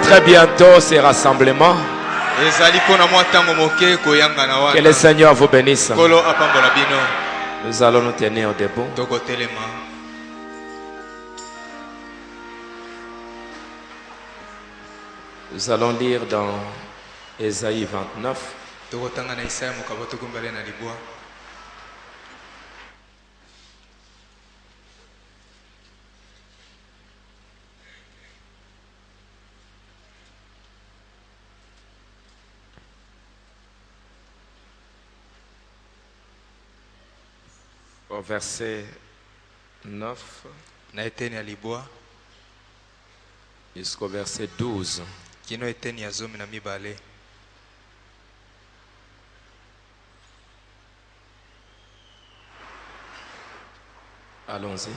Très bientôt ces rassemblements. Que le Seigneur vous bénisse. Nous allons nous tenir debout. Nous allons lire dans Ésaïe 29. Au verset 9 jusqu'au verset 12. Allons-y.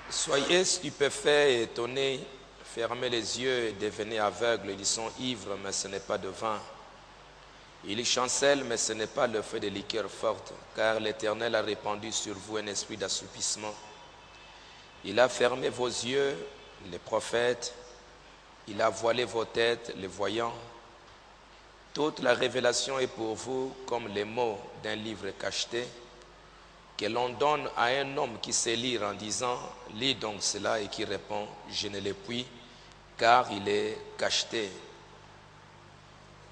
Soyez stupéfaits et étonnés, fermez les yeux et devenez aveugles. Ils sont ivres, mais ce n'est pas de vin. Ils chancellent, mais ce n'est pas le feu de liqueur forte, car l'Éternel a répandu sur vous un esprit d'assoupissement. Il a fermé vos yeux, les prophètes, il a voilé vos têtes, les voyants. Toute la révélation est pour vous comme les mots d'un livre cacheté, que l'on donne à un homme qui sait lire en disant « Lis donc cela » et qui répond « Je ne le puis, car il est cacheté ».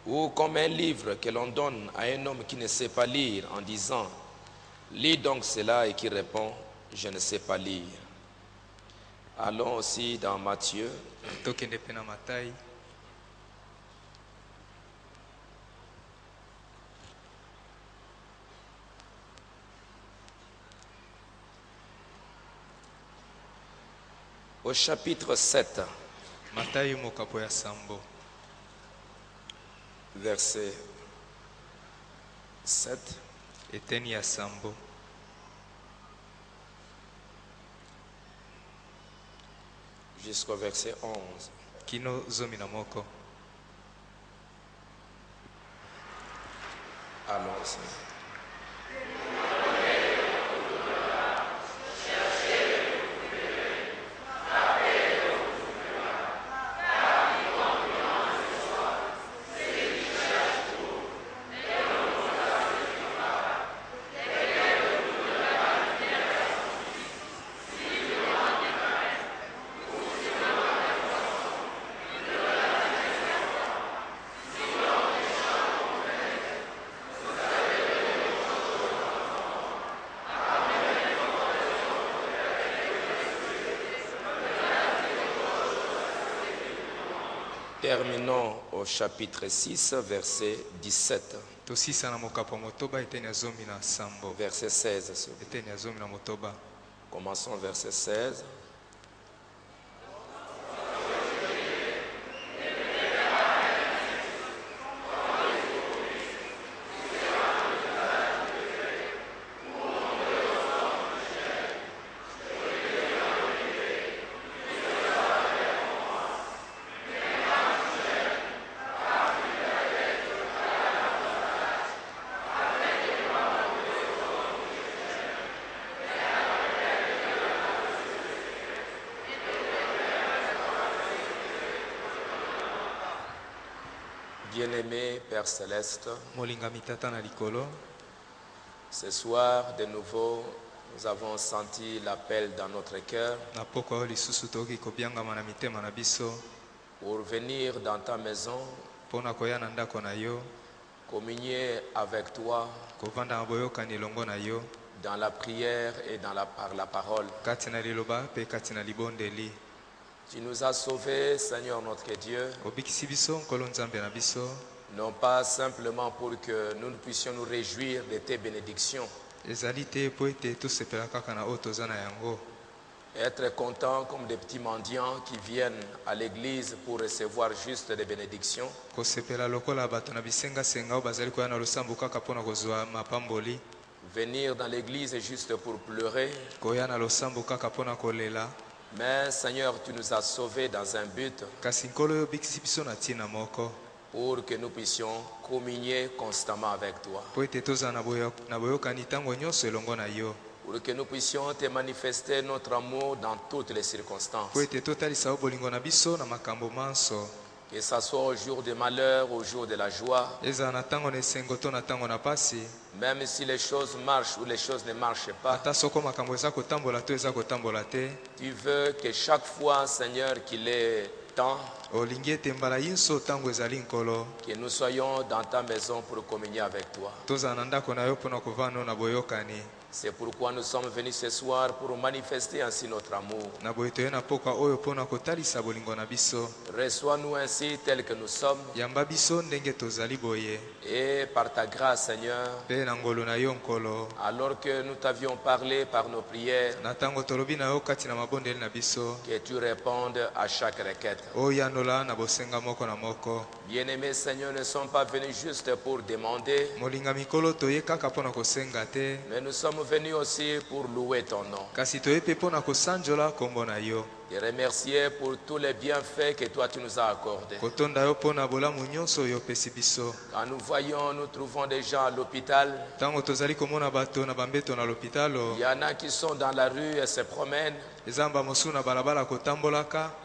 Ou comme un livre que l'on donne à un homme qui ne sait pas lire en disant « Lis donc cela » et qui répond « Je ne sais pas lire ». Allons aussi dans Matthieu. Au chapitre 7, verset 7, jusqu'au verset 11. Allons-y. Terminons au chapitre 6, verset 17. Verset 16. Commençons verset 16. Bien-aimé Père Céleste, ce soir, de nouveau, nous avons senti l'appel dans notre cœur pour venir dans ta maison, communier avec toi dans la prière et par la parole. Tu nous as sauvés, Seigneur notre Dieu, non pas simplement pour que nous puissions nous réjouir de tes bénédictions, être contents comme des petits mendiants qui viennent à l'église pour recevoir juste des bénédictions, venir dans l'église juste pour pleurer. Mais Seigneur, tu nous as sauvés dans un but pour que nous puissions communier constamment avec toi, pour que nous puissions te manifester notre amour dans toutes les circonstances, que ce soit au jour du malheur, au jour de la joie, même si les choses marchent ou les choses ne marchent pas. Tu veux que chaque fois, Seigneur, qu'il est temps, que nous soyons dans ta maison pour communier avec toi. C'est pourquoi nous sommes venus ce soir pour manifester ainsi notre amour. Reçois-nous ainsi tels que nous sommes. Et par ta grâce, Seigneur, alors que nous t'avions parlé par nos prières, que tu répondes à chaque requête. Bien-aimés, Seigneur, nous ne sommes pas venus juste pour demander, mais nous sommes venus aussi pour louer ton nom. Et remercier pour tous les bienfaits que toi tu nous as accordés. Quand nous voyons, nous trouvons des gens à l'hôpital. Il y en a qui sont dans la rue et se promènent.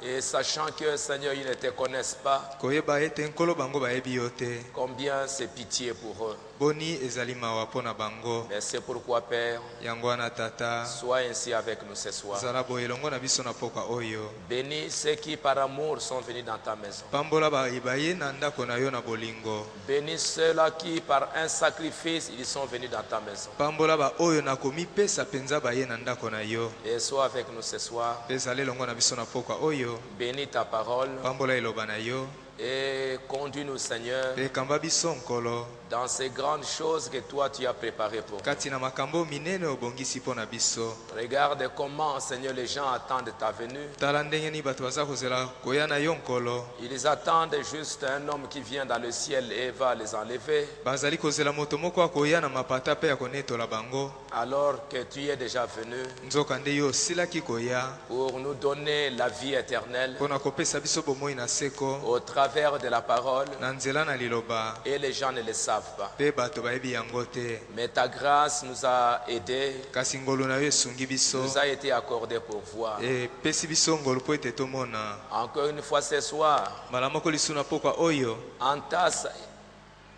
Et sachant que, Seigneur, ils ne te connaissent pas, combien c'est pitié pour eux. Mais c'est pourquoi, Père, sois ainsi avec nous ce soir. Bénis ceux qui par amour sont venus dans ta maison. Bénis ceux-là qui par un sacrifice ils sont venus dans ta maison. Et sois avec nous ce soir. Bénis ta parole. Et conduis-nous, Seigneur, dans ces grandes choses que toi tu as préparées pour nous. Regarde comment, Seigneur, les gens attendent ta venue. Ils attendent juste un homme qui vient dans le ciel et va les enlever, alors que tu es déjà venu pour nous donner la vie éternelle au travers de la parole, et les gens ne le savent pas. Mais ta grâce nous a aidés, nous a été accordée pour voir. Encore une fois ce soir, entasse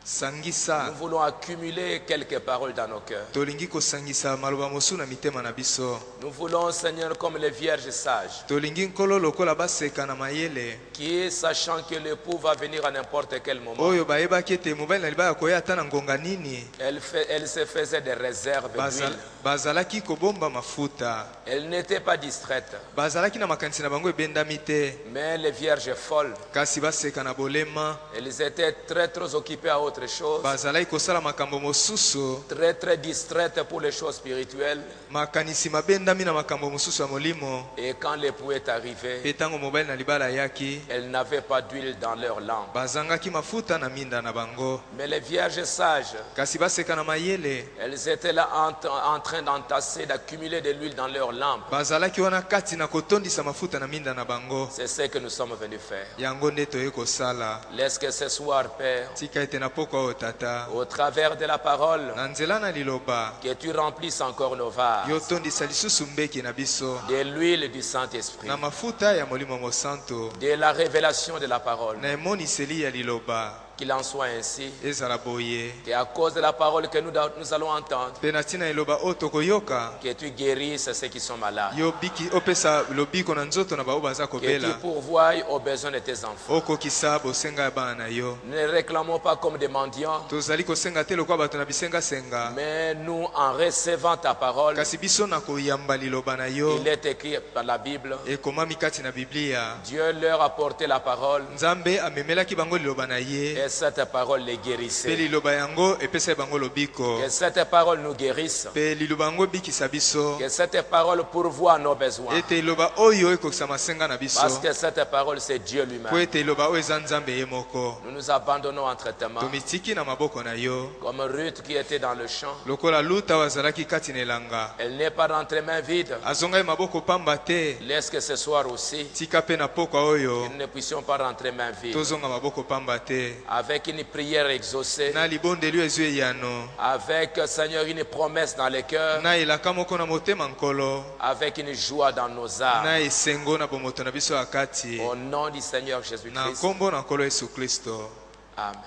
Sangisa. Nous voulons accumuler quelques paroles dans nos cœurs. Tolingi ko sangisa maloba mosu na mitema na biso. Nous voulons, Seigneur, comme les vierges sages, Tolingi nkolo lokola baseka na mayele. qui, sachant que l'époux va venir à n'importe quel moment, Oyo bayeba kete mobali na libaya koya ata na ngonga nini. elle se faisait des réserves d'huile. Bazalaki kobomba mafuta. Elle n'était pas distraite. Bazalaki na makanisi na bango ebendami te. Mais les vierges folles, Kasi baseka na bolema. elles étaient très occupées à autre chose, Bazalaki kosala makambo mosusu. très distraites pour les choses spirituelles. Makanisi mabendami na makambo mosusu ya molimo. Et quand l'époux est arrivé, Petango mobali na libala yaki. elles n'avaient pas d'huile dans leur lampe. Bazangaki mafuta na minda na bango. Mais les vierges sages, Kasi baseka na mayele. elles étaient là en train d'entasser, d'accumuler de l'huile dans leur lampe. Bazalaki wana kati na kotondisa mafuta na minda na bango. C'est ce que nous sommes venus faire. Yango nde toye kosala. Laisse que ce soir, Père, Tika ete na pokwa oyo tata. au travers de la parole, Na nzela na liloba. que tu remplisses encore nos vases Yo tondisa lisusu mbeki na biso. de l'huile du Saint-Esprit, Na mafuta ya molimo mosanto. de la révélation de la parole. Na emoniseli ya liloba. Qu'il en soit ainsi, Ezala boye. qu'à cause de la parole que nous allons entendre, Pe na tina liloba oyo tokoyoka. que tu guérisses ceux qui sont malades, Yo biki opesa lobiko na nzoto na bao baza que tu kobela. pourvoies aux besoins de tes enfants. Okokisa bosenga ya bana na yo. Ne réclamons pas comme des mendiants, Tozali kosenga te lokwa bato na bisenga senga. mais nous, en recevant ta parole, Kasi biso na koyamba liloba na yo. il est écrit dans la Bible, Ekomami kati na Biblia. Dieu leur a porté la parole Nzambe amemelaki bango liloba na ye. et cette parole les Pe guérissait. liloba yango epesa bango lobiko. Que cette parole nous guérisse, Pe liloba yango bikisa biso. que cette parole pourvoie nos besoins, Ete liloba oyo ekokisa masenga na biso. parce que cette parole c'est Dieu Po lui-même. ete liloba oyo eza Nzambe ye moko. Nous nous abandonnons entre tes mains, Tomitiki na maboko na yo. comme Ruth qui était dans le champ. Lokola luta wazalaki kati na elanga. Elle n'est pas rentrée main vide. Azongai maboko pamba te. Laisse que ce soir aussi, Tika pe na pokwa oyo. nous ne puissions pas rentrer main vide. Tozonga maboko pamba te. Avec une prière exaucée, Na libondeli ezo eyano. avec, Seigneur, une promesse dans les cœurs, Na elaka moko na motema nkolo. avec une joie dans nos âmes. Na esengo na bomoto na biso akati. Au nom du Seigneur Na Jésus-Christ. kombo na nkolo Yesu Kristo. Amen.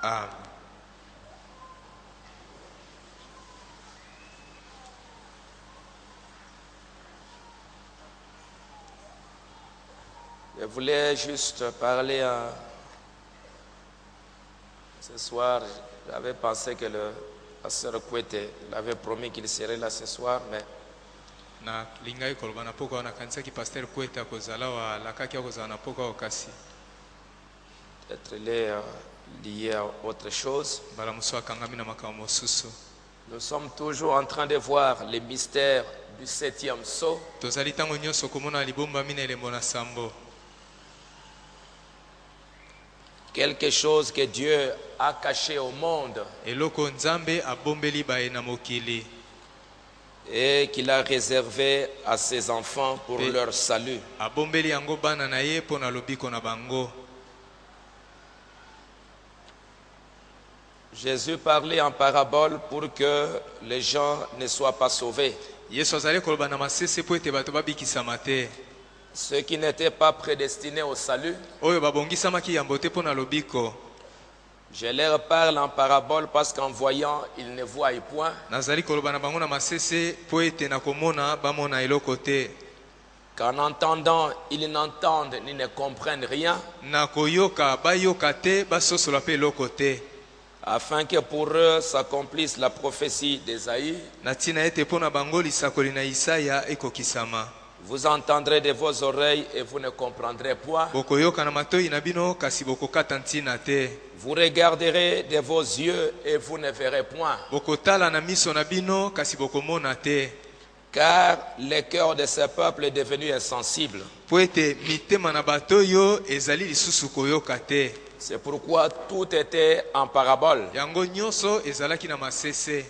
Amen. Je voulais juste parler ce soir. J'avais pensé que le pasteur Kwete l'avait promis qu'il serait là ce soir, mais Na lingai koloba na pokwa na kanisa ki pasteur Kweta kozala wa lakaki kozala na pokwa okasi. peut-être il est lié à autre chose. Bala muso akangami na makambo mosusu. Nous sommes toujours en train de voir les mystères du 7e sceau. Tozali tango nyonso komona libomba mina elembo na sambo. Quelque chose que Dieu a caché au monde Eloko Nzambe abombeli bae na mokili. et qu'il a réservé à ses enfants pour Et- leur salut. Abombeli yango bana na ye po na lobiko na bango. Jésus parlait en parabole pour que les gens ne soient pas sauvés. Yesu azali koloba na masese po ete bato babikisama te. Ceux qui n'étaient pas prédestinés au salut, Oyo babongisamaki yambo te po na lobiko. je leur parle en parabole parce qu'en voyant, ils ne voient point. Nazali koloba na bango na masese po ete na komona bamona eloko te. Qu'en entendant, ils n'entendent ni ne comprennent rien, Na koyoka bayoka te basosola pe eloko te. afin que pour eux s'accomplisse la prophétie d'Ésaïe. Na tina ete po na bango lisakoli na Isaya ekokisama. Vous entendrez de vos oreilles et vous ne comprendrez point. Bokoyoka na matoi na bino kasi bokokata ntina te. Vous regarderez de vos yeux et vous ne verrez point. Bokotala na miso na bino kasi bokomona te. Car le cœur de ce peuple est devenu insensible. Po ete mitema na bato yo ezali lisusu koyoka te. C'est pourquoi tout était en parabole. Yango nyonso ezalaki na masese.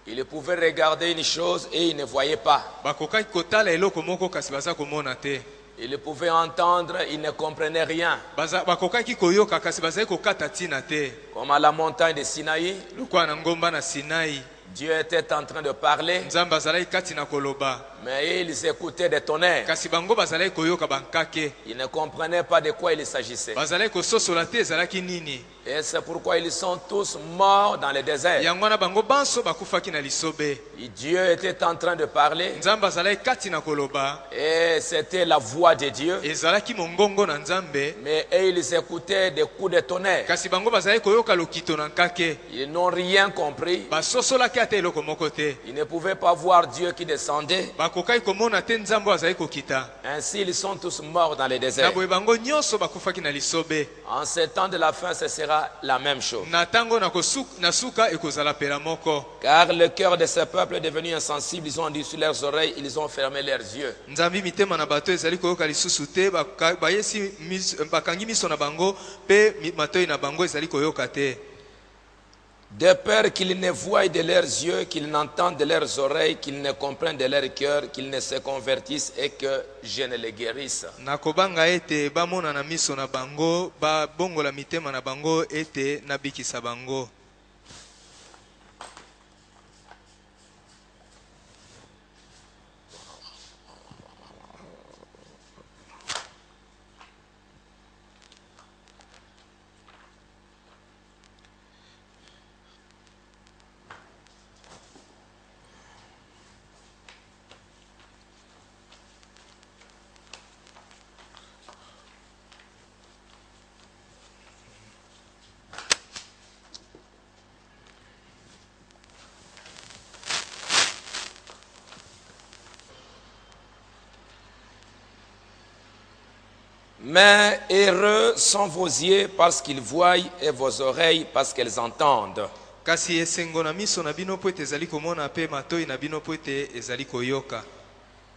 Ils pouvaient regarder une chose et ils ne voyaient pas. Bakokaki kotala eloko moko kasi baza komona te. Ils pouvaient entendre, ils ne comprenaient rien. Bakokaki koyoka kasi bazali kokata ntina te. Comme à la montagne de Sinaï, Lokwa na ngomba na Sinai. Dieu était en train de parler, Nzambe azalaki kati na koloba. mais ils écoutaient des tonnerres. Kasi bango bazalaki koyoka bankake. Ils ne comprenaient pas de quoi il s'agissait. Bazalaki kososola te ezalaki nini. Et c'est pourquoi ils sont tous morts dans le désert. yango wana bango banso bakufaki na lisobe. Et Dieu était en train de parler. Nzambe azalaki kati na koloba, Et c'était la voix de Dieu. ezalaki mongongo na Nzambe, Mais ils écoutaient des coups de tonnerre. kasi bango bazalaki koyoka lokito na nkake. Ils n'ont rien compris. Basosolaki ata eloko moko te. Ils ne pouvaient pas voir Dieu qui descendait. Bakokaki komona te Nzambe azalaki kokita. Ainsi, ils sont tous morts dans le Na désert. boye bango nyonso bakufaki na lisobe. En ce temps de la fin, ce sera la même chose. Na tango na suka ekozala pela moko. Car le cœur de ce peuple est devenu insensible. Ils ont endurci leurs oreilles, ils ont fermé leurs yeux. Nzambe mitema na bato ezali koyoka lisusu te, bayesi bakangi miso na bango pe matoi na bango ezali koyoka te. De peur qu'ils ne voient de leurs yeux, qu'ils n'entendent de leurs oreilles, qu'ils ne comprennent de leur cœur, qu'ils ne se convertissent et que je ne les guérisse. Nakobanga ete bamona na miso na bango, babongola mitema na bango ete nabikisa bango. Mais heureux sont vos yeux parce qu'ils voient et vos oreilles parce qu'elles entendent. Kasi esengo na miso na bino po ete ezali komona pe matoi na bino po ete ezali koyoka.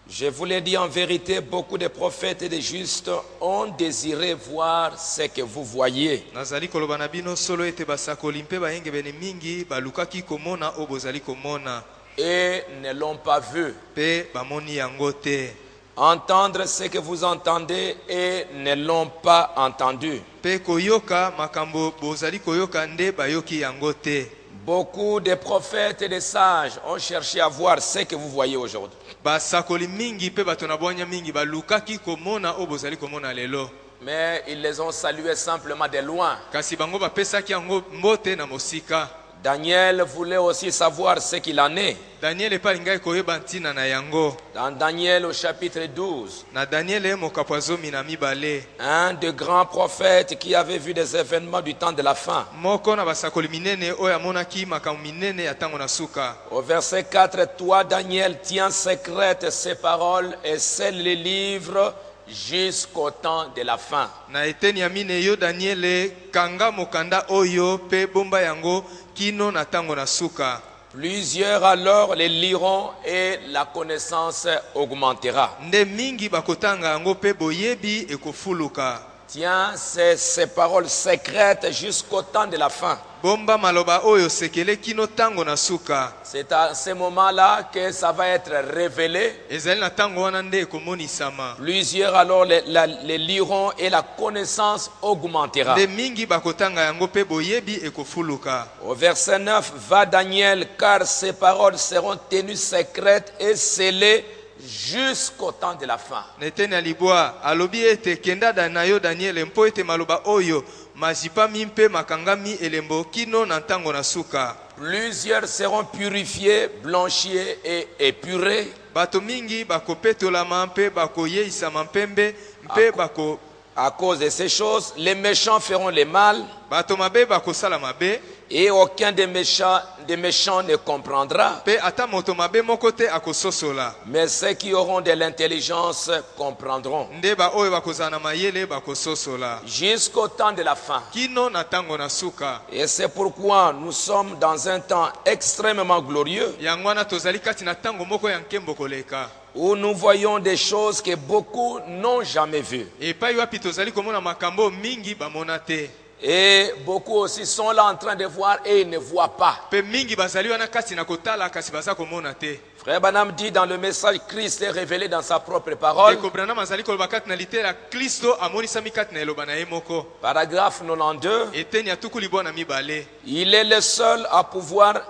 Je vous l'ai dit en vérité, beaucoup de prophètes et de justes ont désiré voir ce que vous voyez. Nazali koloba na bino solo ete basakoli mpe bayengebene mingi balukaki komona o bozali komona. Et ne l'ont pas vu. Pe bamoni yango te. Entendre ce que vous entendez et ne l'ont pas entendu. Pe koyoka makambo bozali koyoka nde bayoki yango te. Beaucoup de prophètes et de sages ont cherché à voir ce que vous voyez aujourd'hui. Basakoli mingi pe bato na bwanya mingi balukaki komona o bozali komona lelo. Mais ils les ont salués simplement de loin. Kasi bango bapesaki yango mbote na mosika. Daniel voulait aussi savoir ce qu'il en est. Daniel epalingai koyeba ntina na yango. Dans Daniel au chapitre 12, Na Daniel mokapo zomi na mibale. un de grands prophètes qui avait vu des événements du temps de la fin. Moko na basakoli minene oyo amonaki makambo minene ya tango na suka. Au verset 4, toi Daniel tiens secrètes ces paroles et scelle les livres jusqu'au temps de la fin. Na eteni ya mine yo Daniel kanga mokanda oyo pe bomba yango kino na tango na suka. Plusieurs alors les liront et la connaissance augmentera. Nde mingi bakotanga yango pe boyebi ekofuluka. Tiens ces paroles secrètes jusqu'au temps de la fin. Bomba maloba oyo sekele kino tango na suka. C'est à ce moment-là que ça va être révélé. Ezali na tango wana nde ekomonisama. Plusieurs alors les liront et la connaissance augmentera. Nde mingi bakotanga yango pe boyebi ekofuluka. Au verset 9, va Daniel, car ces paroles seront tenues secrètes et scellées jusqu'au temps de la fin. Neteni alibwa alobi ete kenda na yo Daniel mpo ete maloba oyo mazipa mimpe makangami elembo kino na ntango na suka. Plusieurs seront purifiés, blanchis et épurés. Bato mingi bakopetolama mpe bakoyeisama mpembe mpe bako. À cause de ces choses, les méchants feront le mal. Bato mabe bakosala mabe. Et aucun des méchants ne comprendra. Pe ata moto mabe moko te akososola. Mais ceux qui auront de l'intelligence comprendront. Nde ba oyo bakozana mayele bakososola. Jusqu'au temps de la fin. Kino na tango na suka. Et c'est pourquoi nous sommes dans un temps extrêmement glorieux. Yangwana tozali kati na tango moko ya nkembo koleka. Où nous voyons des choses que beaucoup n'ont jamais vues. Et pa wapi tozali komona makambo mingi bamona te. Et beaucoup aussi sont là en train de voir et ils ne voient pas. Pe mingi bazali wana kati na kotala kasi baza komona te. Frère Branham dit dans le message, Christ est révélé dans sa propre parole. Paragraphe 92. Il est le seul à pouvoir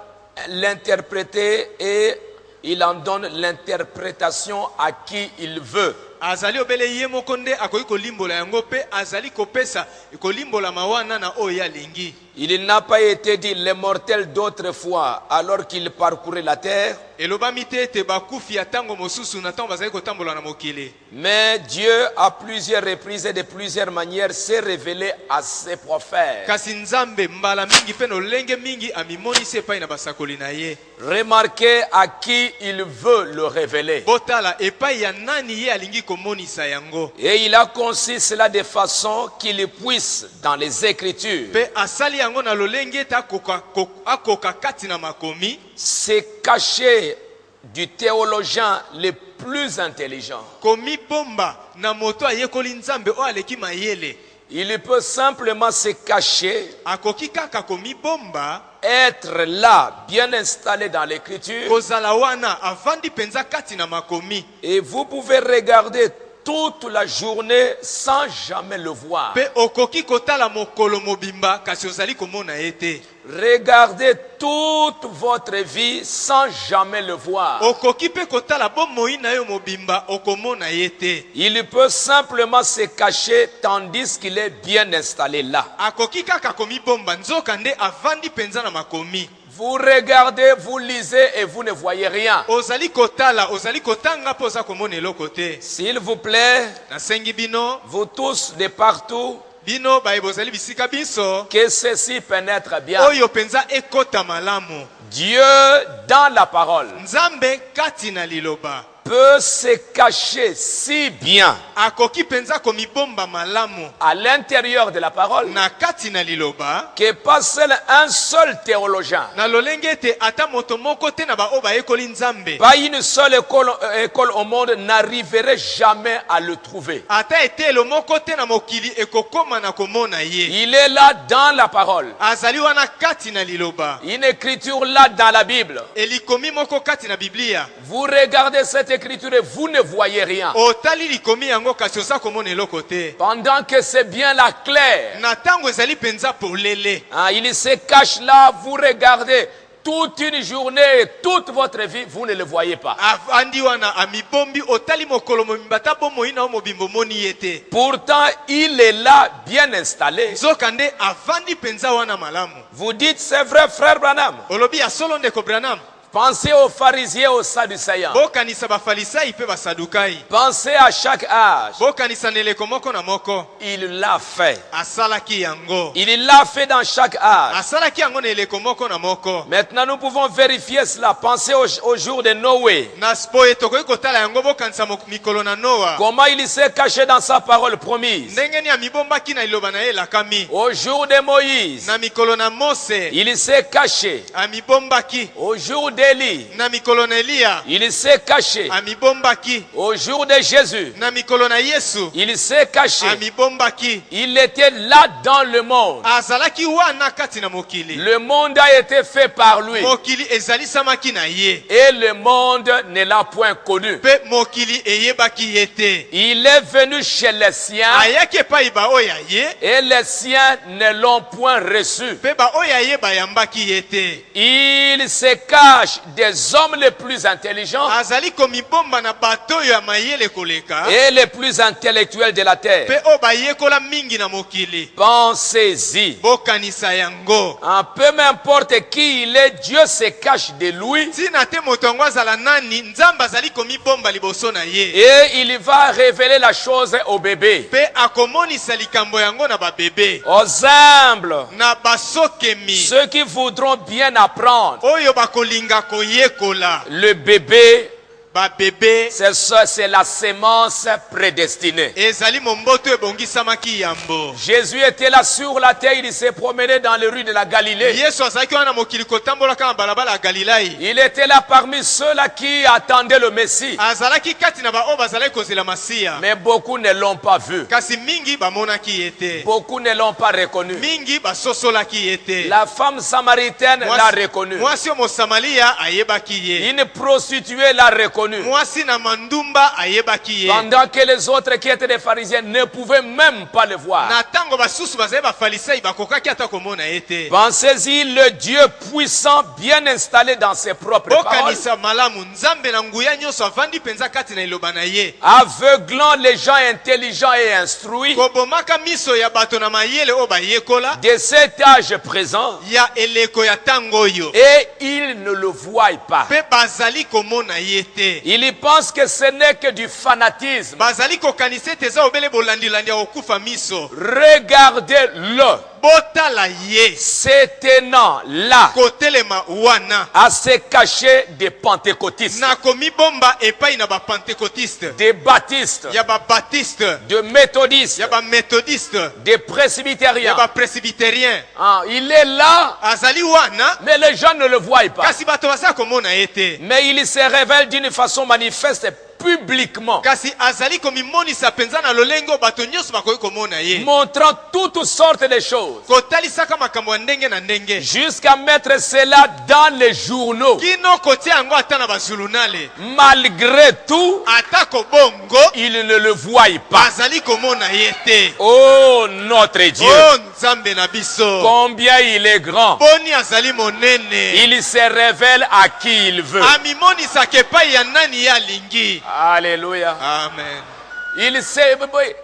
l'interpréter et il en donne l'interprétation à qui il veut. azali obele ye moko nde akoki kolimbola yango pe azali kopesa kolimbola mawana na oyo alingi. Il n'a pas été dit les mortels d'autrefois alors qu'ils parcouraient la terre. Mais Dieu, à plusieurs reprises et de plusieurs manières, s'est révélé à ses prophètes. Remarquez à qui il veut le révéler. Et il a conçu cela de façon qu'il puisse, dans les Écritures, se cacher du théologien le plus intelligent. Il peut simplement se cacher, être là, bien installé dans l'écriture, et vous pouvez regarder toute la journée sans jamais le voir. Regardez toute votre vie sans jamais le voir. Il peut simplement se cacher tandis qu'il est bien installé là. Vous regardez, vous lisez et vous ne voyez rien. S'il vous plaît, vous tous de partout, que ceci pénètre bien. Dieu, dans la parole, peut se cacher si bien à l'intérieur de la parole que pas seul un seul théologien, pas une seule école au monde n'arriverait jamais à le trouver. Il est là dans la parole. Une écriture là dans la Bible. Vous regardez cette écriture et vous ne voyez rien. Pendant que c'est bien là clair. Il se cache là, vous regardez toute une journée et toute votre vie, vous ne le voyez pas. Pourtant, il est là, bien installé. Vous dites, c'est vrai, frère Branham. Pensez aux pharisiens et aux sadducéens. Pensez à chaque âge. Il l'a fait. Il l'a fait dans chaque âge. Maintenant nous pouvons vérifier cela. Pensez au jour de Noé. Comment il s'est caché dans sa parole promise. Au jour de Moïse, il s'est caché. Au jour d'Élie, il s'est caché. Au jour de Jésus, il s'est caché. Il était là dans le monde. Le monde a été fait par lui. Et le monde ne l'a point connu. Il est venu chez les siens. Et les siens ne l'ont point reçu. Il se cache des hommes les plus intelligents et les plus intellectuels de la terre. Pensez-y. Un peu m'importe qui il est, Dieu se cache de lui. Et il va révéler la chose au bébé, aux humbles, ceux qui voudront bien apprendre. Le bébé, c'est la sémence prédestinée. Jésus était là sur la terre, il s'est promené dans les rues de la Galilée. Il était là parmi ceux-là qui attendaient le Messie. Mais beaucoup ne l'ont pas vu. Beaucoup ne l'ont pas reconnu. La femme samaritaine l'a reconnu. Une prostituée l'a reconnu. reconnu. mwasi na mandumba ayebaki ye. Pendant que les autres qui étaient des pharisiens ne pouvaient même pas le voir. Na tango basusu bazali bafarisayi bakokaki ata komona ye te. Pensez-y, le Dieu puissant, bien installé dans ses propres paroles, Bokanisa malamu nzambe na nguya nyonso avandi penza kati na iloba na ye. aveuglant les gens intelligents et instruits Kobomaka miso ya bato na mayele o bayekola de cet âge présent, ya eleko ya tango yo. et ils ne le voient pas. Pe bazali komona ye te. Ils pensent que ce n'est que du fanatisme. Bazali kokanisa teza obele bolandi-landi ya kokufa miso. Regardez-le, Botala ye. s'étonnant là Kotelema wana. à se cacher des pentecôtistes, Na komi bomba epai na ba pentecôtiste. des baptistes, Ya ba baptiste. des méthodistes, Ya ba méthodiste. des Ya presbytériens. ba presbytérien. Ah, il est là, Azali wana. mais les gens ne le voient pas. Kasi bato baza komona ye te. Mais il se révèle d'une façon manifeste publiquement, Kasi azali komimonisa penza na lolengo bato nyonso bakoki komona ye. montrant toutes sortes de choses, Kotalisaka makambo ya ndenge na ndenge. jusqu'à mettre cela dans les journaux. Kino kotia yango ata na bazulunale. Malgré tout, Ata kobongo ils ne le voient pas. azali komona ye te. Oh, notre Dieu, Oh nzambe na biso. combien il est grand. Boni azali monene. Il se révèle à qui il veut. Amimonisaka epai ya nani ye alingi. Alléluia. Amen. Il sait,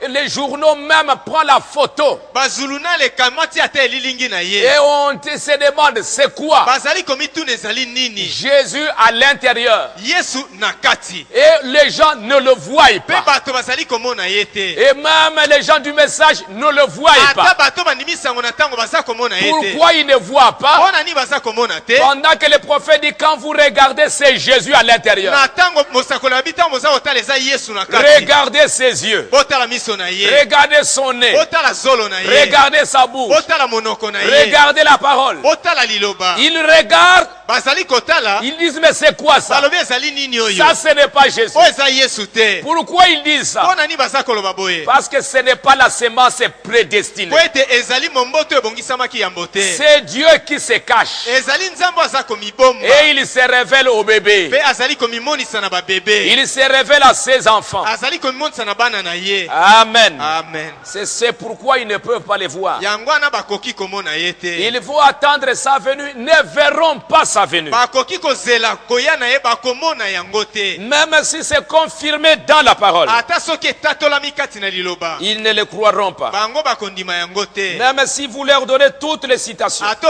les journaux même prennent la photo. Bazulunale kamati ata elilingi na ye. Et on se demande, c'est quoi? Bazali komituna ezali nini. Jésus à l'intérieur. Yesu na kati. Et les gens ne le voient Pe pas. bato bazali komona ye te. Et même les gens du message ne le voient Ata pas. bato bandimisango na tango baza komona ye te. Pourquoi ils ne voient pas? Mpona nini baza komona te. Pendant que le prophète dit, quand vous regardez, c'est Jésus à l'intérieur. Na tango mosakolo ya bitango moza kotala eza Yesu na kati. Regardez ses yeux. Botala miso na ye. Regardez son nez. Botala zolo na ye. Regardez sa bouche. Botala monoko na ye. Regardez la parole. Botala liloba. Ils regardent. Bazali kotala. Ils disent, mais c'est quoi ça? Balobi ezali nini oyo. Ça, ce n'est pas Jésus. O eza Yesu te. Pourquoi ils disent ça? Mpona nini baza koloba boye. Parce que ce n'est pas la semence prédestinée. Po ete ezali momboto ebongisamaki yango te. C'est Dieu qui se cache. Ezali nzambo aza komibomba. Et il se révèle au bébé. Pe azali komimonisa na babebe. Il se révèle à ses enfants. Azali komimonisa na bana na ye. Amen. Amen. C'est pourquoi ils ne peuvent pas les voir. Yango wana bakoki komona ye te. Ils vont attendre sa venue, ne verront pas sa venue. Bakoki kozela koya na ye bakomona yango te. Même si c'est confirmé dans la parole, Ata soki etatolami kati na liloba. ils ne le croiront pas. Bango bakondima yango te. Même si vous leur donnez toutes les citations, Ato